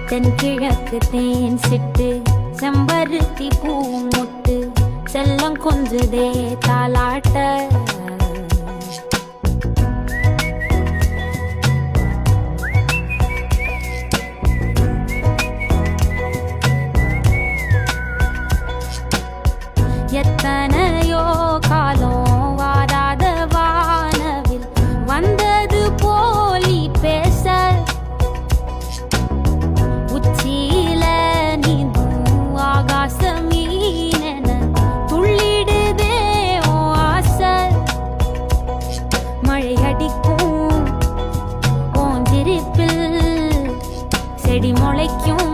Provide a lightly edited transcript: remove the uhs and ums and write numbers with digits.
தென்கிழக்கு தேன் சிட்டு செம்பருத்தி பூ முட்டு செல்லம் கொஞ்சுதே தாலாட்ட எத்தனையோ காலம் வாராத வானவில் வந்தது போலி பேச உச்சியில நீந்தும் ஆகாச மீனென துள்ளிடுதே ஓ ஆசை மழை அடிக்கும் ஓஞ்சிருப்பில் செடி முளைக்கும்